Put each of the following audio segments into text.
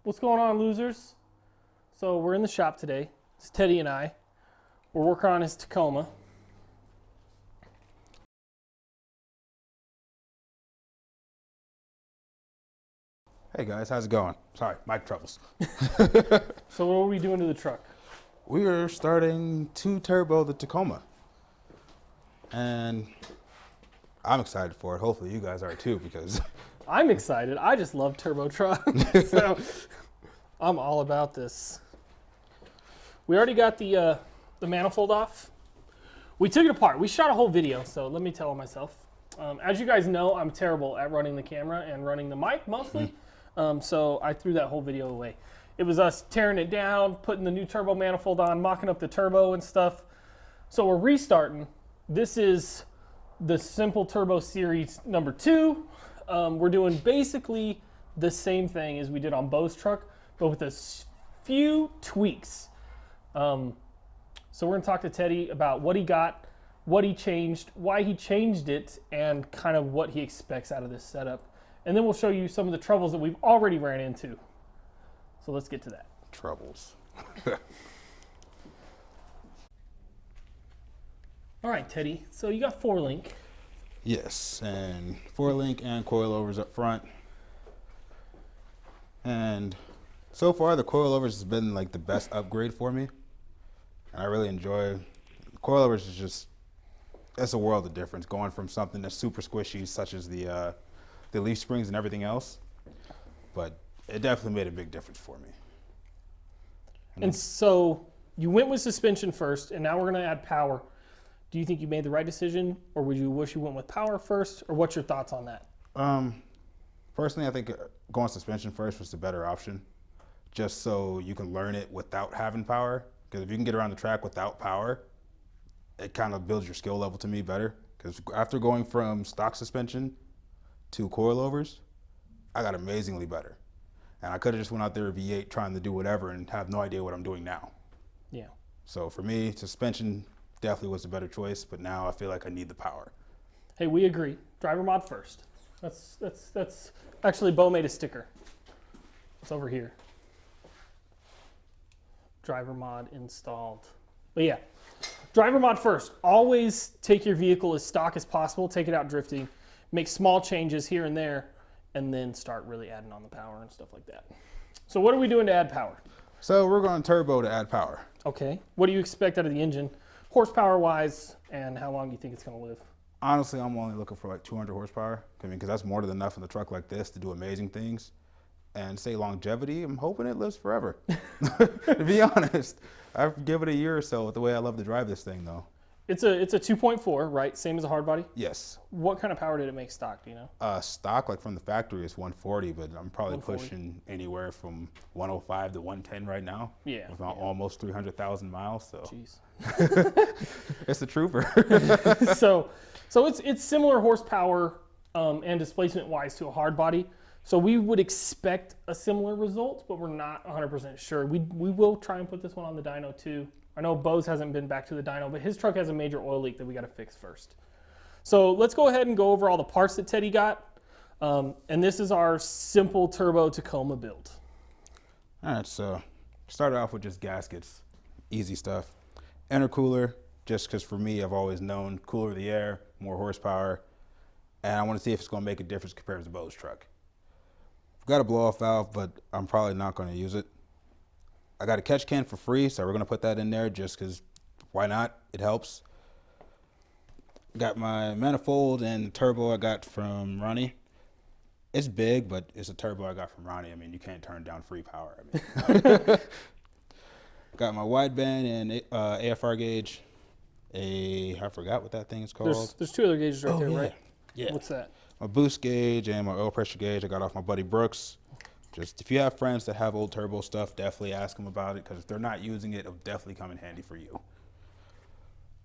What's going on, losers? So we're in the shop today. It's Teddy and I. We're working on his Tacoma. Hey guys, how's it going? Sorry, mic troubles. So what are we doing to the truck? We are starting to turbo the Tacoma. And I'm excited for it. Hopefully you guys are too, because I'm excited. I just love turbo trucks. So I'm all about this. We already got the manifold off. We took it apart. We shot a whole video, so let me tell myself. As you guys know, I'm terrible at running the camera and running the mic mostly. So I threw that whole video away. It was us tearing it down, putting the new turbo manifold on, mocking up the turbo and stuff. So we're restarting. This is the Simple Turbo Series number 2. We're doing basically the same thing as we did on Bo's truck, but with a few tweaks. So we're gonna talk to Teddy about what he got, what he changed, why he changed it, and kind of what he expects out of this setup. And then we'll show you some of the troubles that we've already ran into. So let's get to that. troubles. All right, Teddy, so you got 4-link. Yes, and 4-link and coilovers up front. And so far the coilovers has been like the best upgrade for me. And I really enjoy coilovers. Is just, it's a world of difference going from something that's super squishy such as the leaf springs and everything else, but it definitely made a big difference for me. And so you went with suspension first, and now we're going to add power. Do you think you made the right decision, or would you wish you went with power first, or what's your thoughts on that? Personally, I think going suspension first was the better option, just so you can learn it without having power. Because if you can get around the track without power, it kind of builds your skill level to me better. Because after going from stock suspension to coilovers, I got amazingly better. And I could have just went out there V8 trying to do whatever and have no idea what I'm doing now. Yeah. So for me, suspension definitely was the better choice, but now I feel like I need the power. Hey, we agree. Driver mod first. That's actually, Bo made a sticker. It's over here. Driver mod installed. But yeah, driver mod first. Always take your vehicle as stock as possible, take it out drifting, make small changes here and there, and then start really adding on the power and stuff like that. So what are we doing to add power? So we're going turbo to add power. Okay. What do you expect out of the engine, horsepower wise, and how long do you think it's going to live? Honestly, I'm only looking for like 200 horsepower. I mean, because that's more than enough in a truck like this to do amazing things. And say longevity, I'm hoping it lives forever. To be honest, I've given it a year or so with the way I love to drive this thing though. It's a 2.4, right? Same as a hard body? Yes. What kind of power did it make stock, do you know? Stock, like from the factory, is 140, but I'm probably 140. pushing anywhere from 105 to 110 right now. Yeah. With almost 300,000 miles, so. Jeez. It's a trooper. So it's similar horsepower and displacement wise to a hard body. So we would expect a similar result, but we're not 100% sure. We will try and put this one on the dyno too. I know Bo's hasn't been back to the dyno, but his truck has a major oil leak that we got to fix first. So let's go ahead and go over all the parts that Teddy got. And this is our simple turbo Tacoma build. All right, so started off with just gaskets, easy stuff. Intercooler, just because for me, I've always known cooler the air, more horsepower, and I want to see if it's going to make a difference compared to Bo's truck. I've got a blow-off valve, but I'm probably not going to use it. I got a catch can for free, so we're going to put that in there just because why not? It helps. Got my manifold and the turbo I got from Ronnie. It's big, but it's a turbo I got from Ronnie. I mean, you can't turn down free power. I mean. Got my wideband and AFR gauge. I forgot what that thing is called. There's 2 other gauges right there, yeah. right? Yeah. What's that? My boost gauge and my oil pressure gauge I got off my buddy Brooks. Just if you have friends that have old turbo stuff, definitely ask them about it, because if they're not using it, it'll definitely come in handy for you.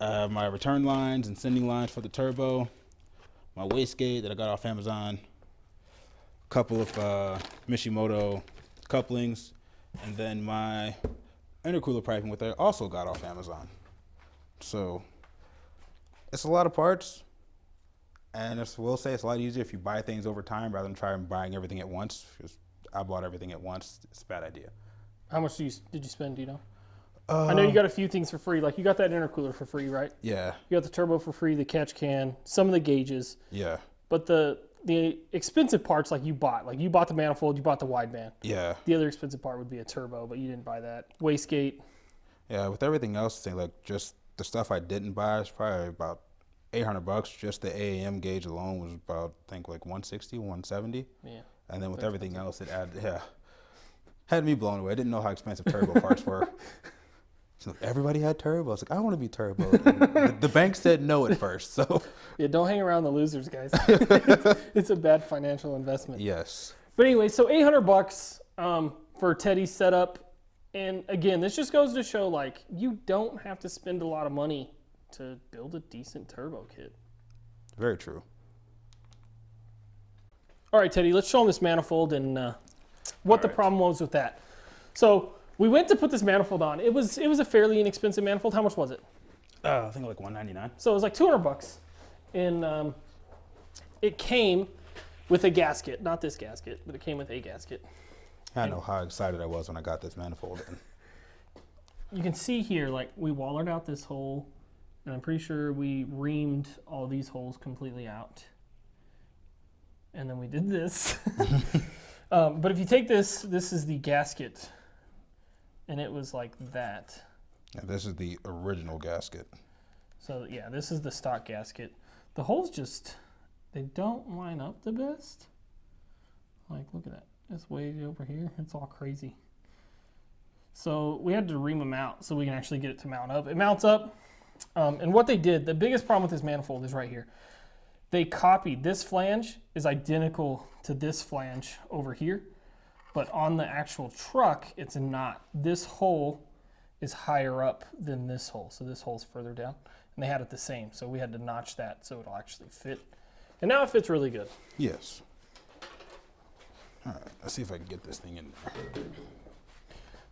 My return lines and sending lines for the turbo, my wastegate that I got off Amazon, a couple of Mishimoto couplings, and then my intercooler piping, which I also got off Amazon. So it's a lot of parts. And we'll say it's a lot easier if you buy things over time rather than try and buying everything at once. Because I bought everything at once. It's a bad idea. How much did you spend, do you know? I know you got a few things for free. Like you got that intercooler for free, right? Yeah. You got the turbo for free, the catch can, some of the gauges. Yeah. But the expensive parts, like you bought the manifold, you bought the wideband. Yeah. The other expensive part would be a turbo, but you didn't buy that. Wastegate. Yeah, with everything else, say like just the stuff I didn't buy is probably about $800. Just the AAM gauge alone was about, I think, like 160, 170. Yeah. And then with everything else, it had me blown away. I didn't know how expensive turbo parts were. So everybody had turbo. I was like, I want to be turbo. The bank said no at first. So yeah, don't hang around the losers, guys. It's a bad financial investment. yes. But anyway, so $800 for Teddy's setup. And again, this just goes to show, like, you don't have to spend a lot of money to build a decent turbo kit. Very true. All right, Teddy, let's show them this manifold and what the problem was with that. So we went to put this manifold on. It was a fairly inexpensive manifold. How much was it? I think like $199. So it was like $200. And it came with a gasket. Not this gasket, but it came with a gasket. I know how excited I was when I got this manifold in. You can see here, like, we wallered out this hole, and I'm pretty sure we reamed all these holes completely out. And then we did this. But if you take this is the gasket, and it was like that. And this is the original gasket. So yeah, this is the stock gasket. The holes just, they don't line up the best. Like, look at that. It's way over here. It's all crazy. So we had to ream them out so we can actually get it to mount up. It mounts up. And what they did, the biggest problem with this manifold is right here. They copied, this flange is identical to this flange over here, but on the actual truck, it's not. This hole is higher up than this hole. So this hole's further down, and they had it the same. So we had to notch that so it'll actually fit. And now it fits really good. Yes. All right, let's see if I can get this thing in there.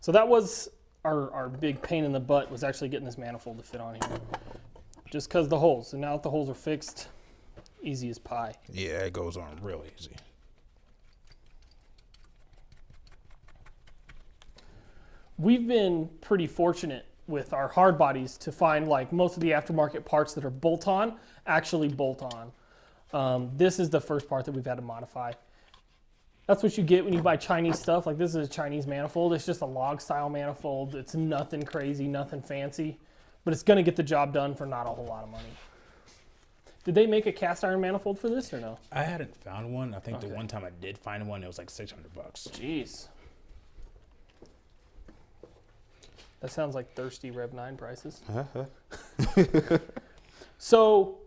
So that was our big pain in the butt, was actually getting this manifold to fit on here. Just because the holes. And now that the holes are fixed, easy as pie. Yeah, it goes on real easy. We've been pretty fortunate with our hard bodies to find, like, most of the aftermarket parts that are bolt-on actually bolt on. This is the first part that we've had to modify. That's what you get when you buy Chinese stuff. Like, this is a Chinese manifold. It's just a log style manifold. It's nothing crazy, nothing fancy, but it's going to get the job done for not a whole lot of money. Did they make a cast iron manifold for this or no? I hadn't found one. I think the one time I did find one, it was like $600. Jeez. That sounds like thirsty Rev 9 prices. So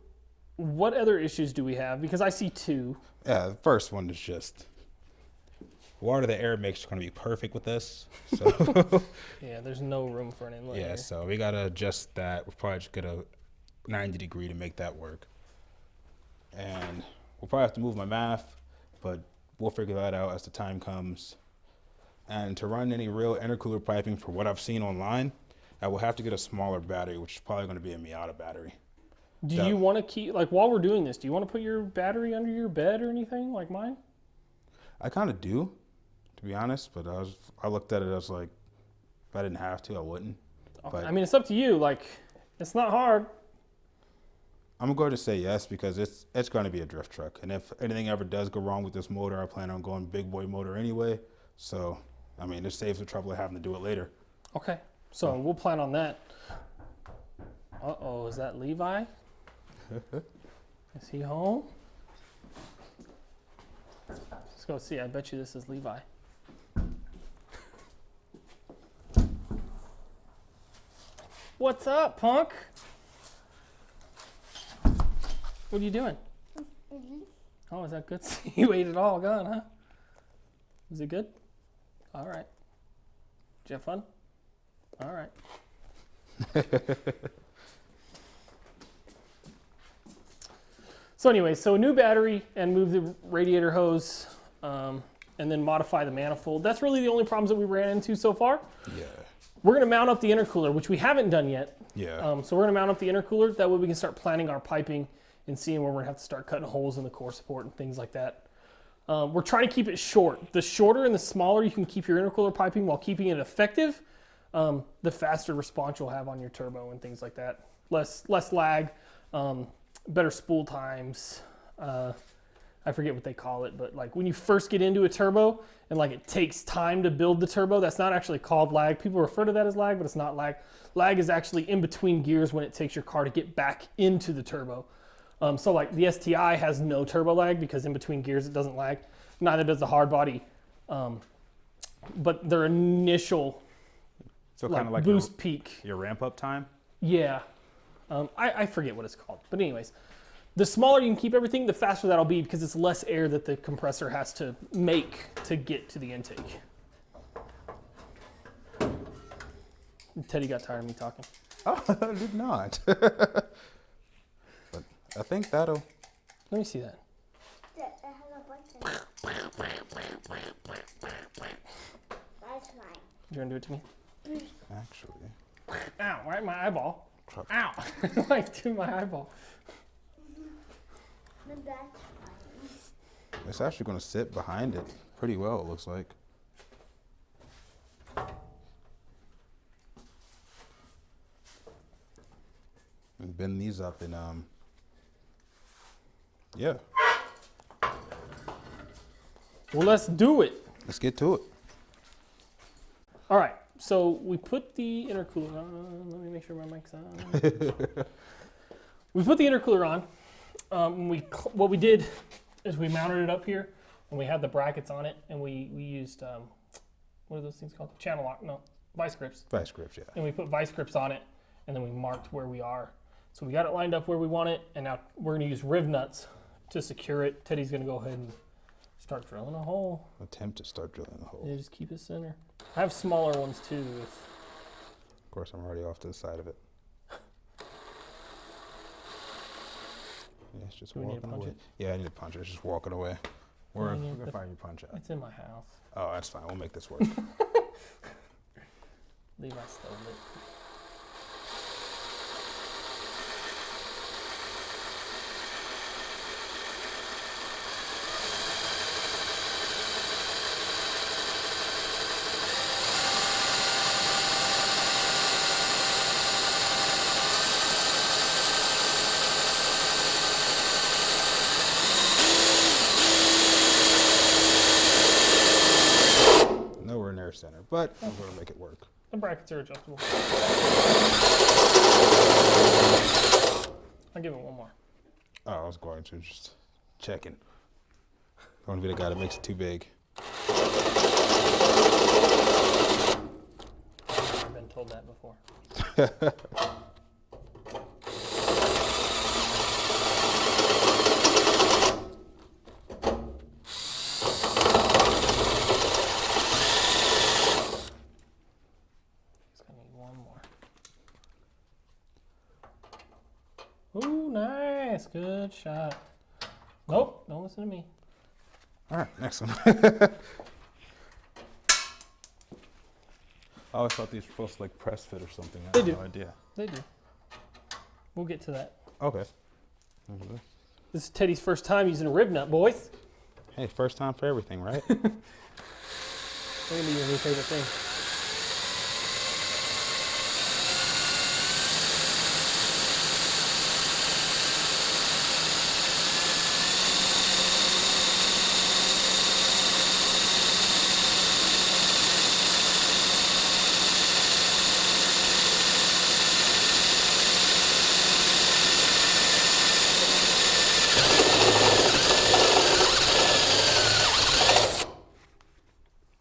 what other issues do we have? Because I see two. Yeah, the first one is just water to air mix is going to be perfect with this. So Yeah, there's no room for an inlet. yeah, here. so we got to adjust that. We'll probably just get a 90 degree to make that work. And we'll probably have to move my math, but we'll figure that out as the time comes. And to run any real intercooler piping for what I've seen online, I will have to get a smaller battery, which is probably going to be a Miata battery. Do you want to keep, like, while we're doing this, do you want to put your battery under your bed or anything like mine? I kind of do, to be honest, but I looked at it as like, if I didn't have to, I wouldn't. But I mean, it's up to you. Like, it's not hard. I'm going to say yes because it's going to be a drift truck. And if anything ever does go wrong with this motor, I plan on going big boy motor anyway. So, I mean, it saves the trouble of having to do it later. Okay, so we'll plan on that. Uh-oh, is that Levi? Is he home? Let's go see. I bet you this is Levi. What's up, punk? What are you doing? Oh, is that good? You ate it all gone, huh? Is it good? All right. Did you have fun? All right. So anyway, so a new battery and move the radiator hose and then modify the manifold. That's really the only problems that we ran into so far. Yeah. We're going to mount up the intercooler, which we haven't done yet. Yeah. So we're going to mount up the intercooler. That way we can start planning our piping and seeing where we're going to have to start cutting holes in the core support and things like that. We're trying to keep it short. The shorter and the smaller you can keep your intercooler piping while keeping it effective, the faster response you'll have on your turbo and things like that. Less lag, better spool times. I forget what they call it, but like when you first get into a turbo and like it takes time to build the turbo, that's not actually called lag. People refer to that as lag, but it's not lag. Lag is actually in between gears when it takes your car to get back into the turbo. So like the STI has no turbo lag because in between gears it doesn't lag. Neither does the hard body. But their initial like boost peak. Your ramp up time? Yeah. I forget what it's called. But anyways, the smaller you can keep everything, the faster that'll be because it's less air that the compressor has to make to get to the intake. Teddy got tired of me talking. Oh, I did not. But I think that'll... Let me see that. That's mine. You want to do it to me? Actually... Ow, right in my eyeball. Ow. Like to my eyeball. That's fine. It's actually going to sit behind it pretty well, it looks like. And bend these up and yeah. Well, let's do it. Let's get to it. All right, so we put the intercooler on. Let me make sure my mic's on. We put the intercooler on. What we did is we mounted it up here, and we had the brackets on it, and we used what are those things called? Channel lock? No, vice grips. Vice grips, yeah. And we put vice grips on it, and then we marked where we are. So we got it lined up where we want it, and now we're going to use riv nuts to secure it. Teddy's going to go ahead and start drilling a hole. Attempt to start drilling the hole. Yeah, just keep it center. I have smaller ones too. Of course, I'm already off to the side of it. Yeah, it's just Do we need to walking punch away. it? Yeah, I need to punch it. It's just walking away. Where Yeah, can I find your punch at? It's in my house. Oh, that's fine. We'll make this work. Levi stole it. Nowhere near center, but I'm going to make it work. The brackets are adjustable. I'll give it one more. Oh, I was going to just checking. I want to be the guy that makes it too big. I've been told that before. Just gonna need one more. Ooh, nice. Good shot. Nope, don't listen to me. All right, next one. I always thought these were supposed to like press fit or something. I They had do. no idea. They do. We'll get to that. Okay. This is Teddy's first time using a rib nut, boys. Hey, first time for everything, right? It's gonna be your new favorite thing.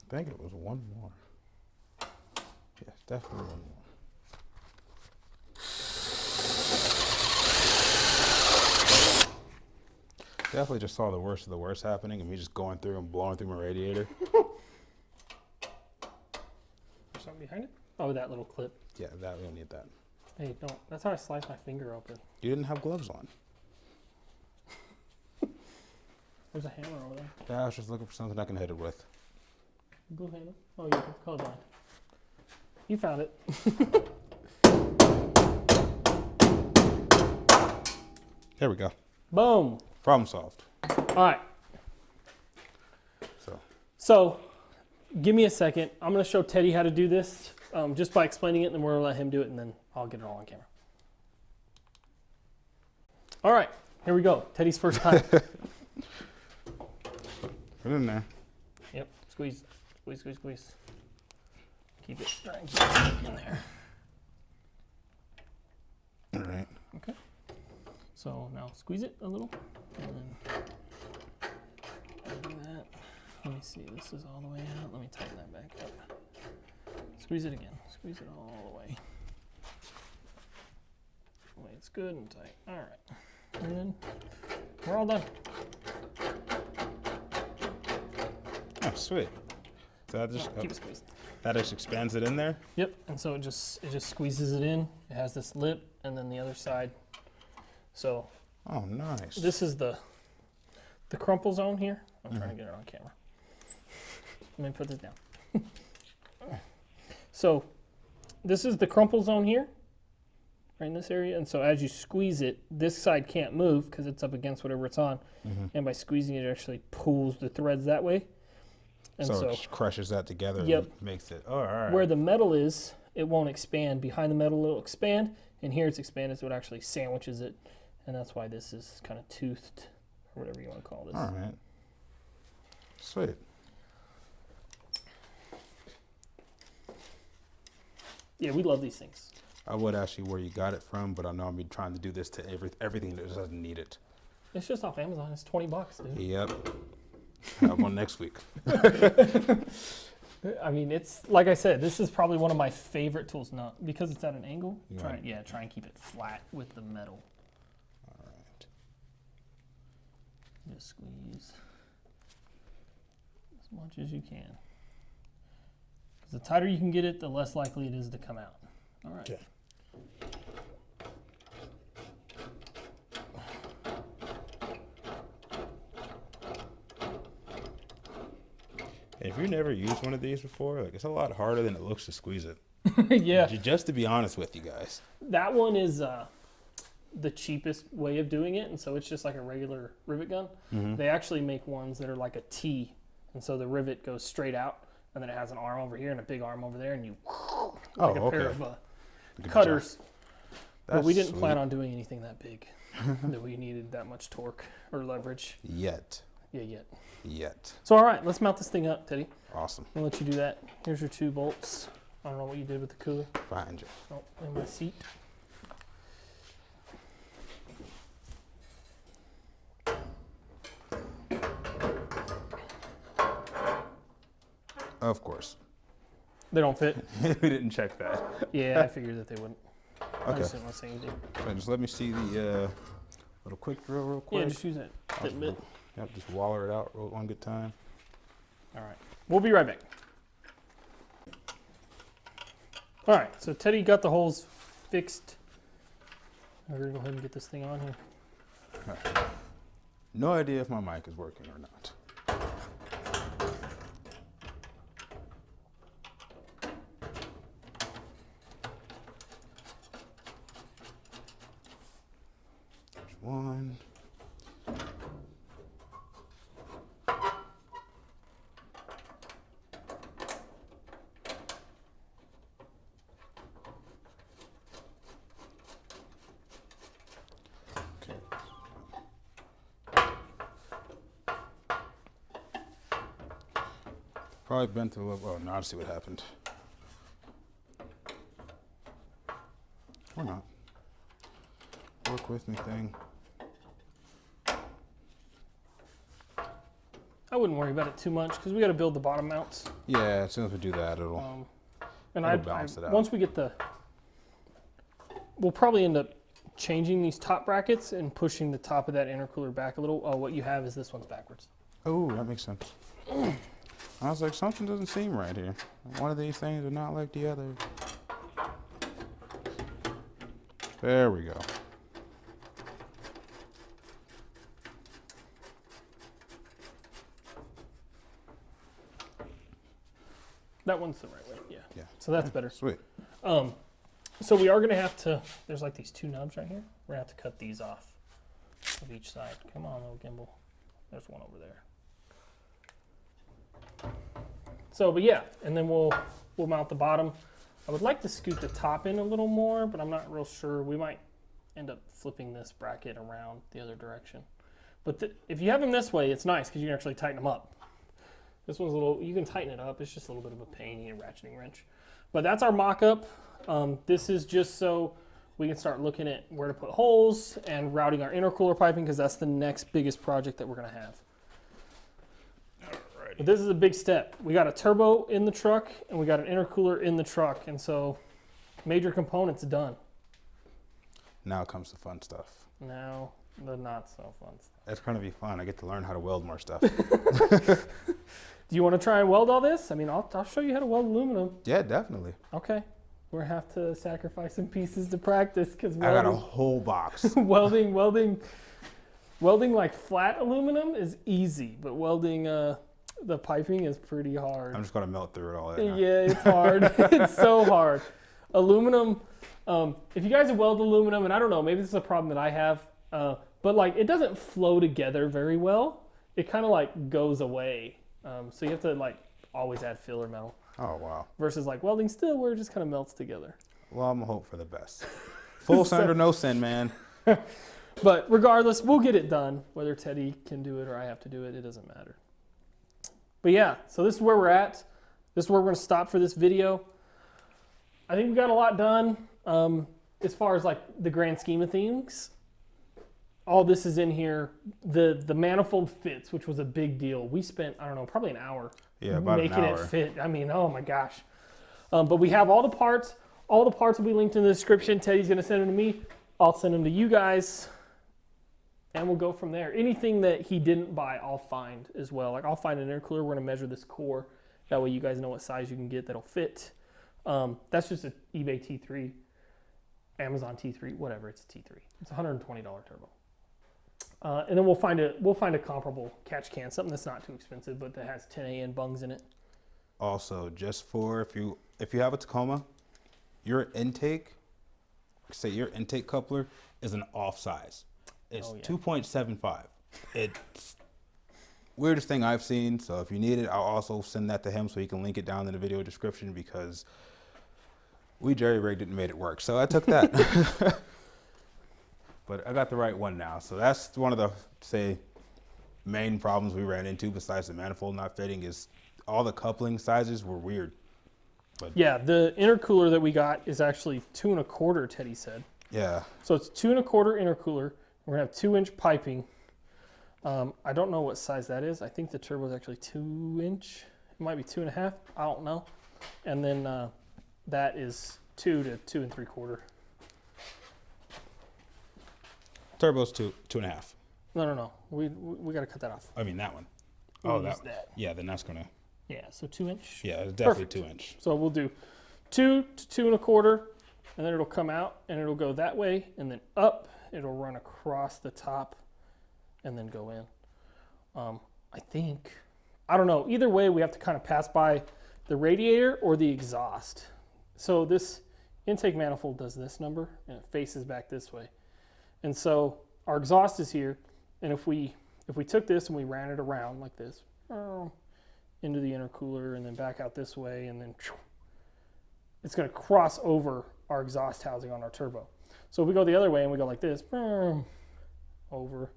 I think it was one more. Yes, definitely one more. Definitely just saw the worst of the worst happening and me just going through and blowing through my radiator. There's something behind it? Oh, that little clip. Yeah, that we don't need that. Hey, don't. That's how I slice my finger open. You didn't have gloves on. There's a hammer over there. Yeah, I was just looking for something I can hit it with. Blue handle. Oh, you're colorblind. You found it. There we go. Boom. Problem solved. All right. So, give me a second. I'm going to show Teddy how to do this just by explaining it, and then we're going to let him do it, and then I'll get it all on camera. All right, here we go. Teddy's first time. Put it in there. Yep, squeeze, squeeze, squeeze, squeeze. Keep it, try and keep it in there. All right. Okay. So now squeeze it a little, and then do that. Let me see, this is all the way out. Let me tighten that back up. Squeeze it again. Squeeze it all the way. Wait, it's good and tight. All right. And then we're all done. Oh, sweet. So that just, No, keep it squeezed. that just expands it in there? Yep, and so it just squeezes it in. It has this lip, and then the other side. So Oh, nice. this is the crumple zone here. I'm trying to get it on camera. Let me put this down. So this is the crumple zone here, right in this area. And so as you squeeze it, this side can't move because it's up against whatever it's on. And by squeezing it, it actually pulls the threads that way. And so it crushes that together Yep. and makes it, oh, all right. where the metal is, it won't expand. Behind the metal, it'll expand. And here it's expanded, so it actually sandwiches it. And that's why this is kind of toothed, or whatever you want to call this. All right. Sweet. Yeah, we love these things. I would ask you where you got it from, but I know I'm trying to do this to everything that doesn't need it. It's just off Amazon. It's $20, dude. Yep. Have one next week. I mean, it's like I said, this is probably one of my favorite tools. Not because it's at an angle. Yeah. Try and keep it flat with the metal. All right. Just squeeze as much as you can. Because the tighter you can get it, the less likely it is to come out. All right. Okay. If you've never used one of these before, like it's a lot harder than it looks to squeeze it. Yeah, Just to be honest with you guys. that one is the cheapest way of doing it, and so it's just like a regular rivet gun. They actually make ones that are like a T, and so the rivet goes straight out, and then it has an arm over here and a big arm over there, and you like a pair of Good cutters. job. But we That's didn't plan sweet. on doing anything that big that we needed that much torque or leverage. Yet. Yet. So all right, let's mount this thing up, Teddy. Awesome. I'll let you do that. Here's your 2 bolts. I don't know what you did with the cooler. Behind you. Oh, in my seat. Of course. They don't fit. We didn't check that. Yeah, I figured that they wouldn't. I Okay. just didn't want to say anything. So just let me see the little quick drill real quick. Yeah, just use that tip bit. Yep, just waller it out one good time. All right. We'll be right back. All right, so Teddy got the holes fixed. I'm going to go ahead and get this thing on here. No idea if my mic is working or not. There's one. Okay. Probably bent a little. Oh, now I see what happened. Or not. Work with me thing. I wouldn't worry about it too much because we got to build the bottom mounts. Yeah, as soon as we do that, it'll. And It'll balance it out. once we get we'll probably end up changing these top brackets and pushing the top of that intercooler back a little. Oh, what you have is this one's backwards. Oh, that makes sense. I was like, something doesn't seem right here. One of these things are not like the other. There we go. That one's the right way, yeah. Yeah. So that's better. Sweet. So we are going to have to, there's like these 2 knobs right here. We're going to have to cut these off of each side. Come on, little gimbal. There's one over there. So, but yeah, and then we'll mount the bottom. I would like to scoot the top in a little more, but I'm not real sure. We might end up flipping this bracket around the other direction. But if you have them this way, it's nice because you can actually tighten them up. This one's a little, you can tighten it up. It's just a little bit of a pain, you need a ratcheting wrench. But that's our mock-up. This is just so we can start looking at where to put holes and routing our intercooler piping because that's the next biggest project that we're gonna have. Alrighty. But this is a big step. We got a turbo in the truck and we got an intercooler in the truck. And so major components done. Now comes the fun stuff. Now the not so fun stuff. It's going to be fun. I get to learn how to weld more stuff. Do you want to try and weld all this? I mean, I'll show you how to weld aluminum. Yeah, definitely. Okay. We're going to have to sacrifice some pieces to practice because I got a whole box. welding like flat aluminum is easy, but welding the piping is pretty hard. I'm just going to melt through it all. Right now. Yeah, it's hard. It's so hard. Aluminum, if you guys have welded aluminum, and I don't know, maybe this is a problem that I have, but like it doesn't flow together very well. It kind of like goes away. So you have to like always add filler metal. Oh, wow. Versus like welding still where it just kind of melts together. Well, I'm going to hope for the best. Full send or no send, man. But regardless, we'll get it done. Whether Teddy can do it or I have to do it, it doesn't matter. But yeah, so this is where we're at. This is where we're going to stop for this video. I think we got a lot done as far as like the grand scheme of things. All this is in here. The manifold fits, which was a big deal. We spent, I don't know, probably an hour about making an hour. it fit. I mean, oh my gosh. But we have all the parts. All the parts will be linked in the description. Teddy's going to send them to me. I'll send them to you guys. And we'll go from there. Anything that he didn't buy, I'll find as well. Like I'll find an intercooler. We're going to measure this core. That way you guys know what size you can get that'll fit. That's just an eBay T3, Amazon T3, whatever. It's a T3. It's a $120 turbo. And then we'll find a comparable catch can, something that's not too expensive, but that has 10AN bungs in it. Also, just for if you have a Tacoma, your intake coupler is an off size. It's 2.75. It's weirdest thing I've seen. So if you need it, I'll also send that to him so he can link it down in the video description because we jerry-rigged it and made it work. So I took that. But I got the right one now. So that's one of the, main problems we ran into besides the manifold not fitting is all the coupling sizes were weird. But yeah, the intercooler that we got is actually 2 1/4, Teddy said. Yeah. So it's 2 1/4 intercooler. We're going to have 2-inch piping. I don't know what size that is. I think the turbo is actually 2-inch. It might be 2.5. I don't know. And then that is 2 to 2 3/4. Turbo's 2.5. No. We got to cut that off. I mean that one. We'll use that. Yeah, then that's gonna. Yeah, so 2-inch. Yeah, it's definitely Perfect. 2-inch. So we'll do 2 to 2 1/4, and then it'll come out and it'll go that way and then up. It'll run across the top and then go in. I think, I don't know. Either way, we have to kind of pass by the radiator or the exhaust. So this intake manifold does this number and it faces back this way. And so our exhaust is here, and if we took this and we ran it around like this, into the intercooler and then back out this way, and then it's going to cross over our exhaust housing on our turbo. So if we go the other way and we go like this, over,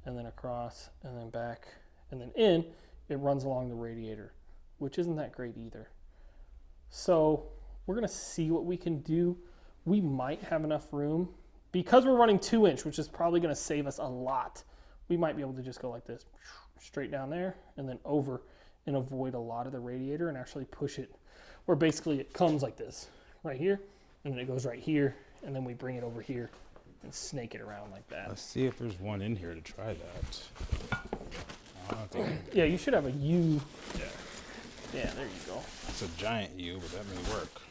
and then across, and then back, and then in, it runs along the radiator, which isn't that great either. So we're going to see what we can do. We might have enough room. Because we're running 2-inch, which is probably going to save us a lot, we might be able to just go like this, straight down there, and then over, and avoid a lot of the radiator and actually push it, where basically it comes like this, right here, and then it goes right here, and then we bring it over here and snake it around like that. Let's see if there's one in here to try that. I don't think Yeah, you should have a U. yeah. Yeah, there you go. It's a giant U, but that may work.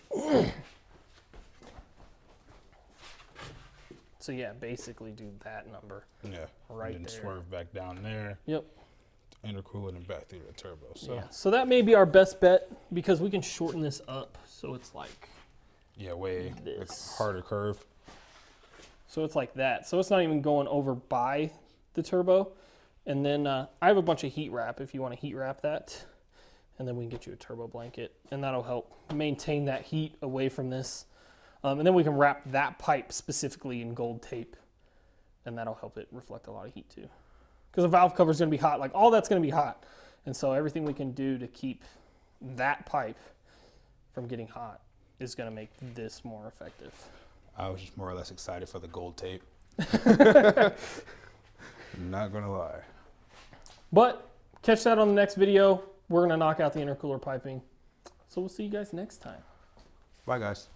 So yeah, basically do that number. Yeah. Right and then there. swerve back down there. Yep. Intercooler and back through the turbo. So Yeah. So that may be our best bet because we can shorten this up so it's like yeah, way like this. harder curve. So it's like that. So it's not even going over by the turbo. And then I have a bunch of heat wrap if you want to heat wrap that. and then we can get you a turbo blanket, and that'll help maintain that heat away from this. And then we can wrap that pipe specifically in gold tape, and that'll help it reflect a lot of heat too. Because the valve cover is going to be hot, like all that's going to be hot. And so everything we can do to keep that pipe from getting hot is going to make this more effective. I was just more or less excited for the gold tape. Not gonna lie. But catch that on the next video. We're going to knock out the intercooler piping. So we'll see you guys next time. Bye, guys.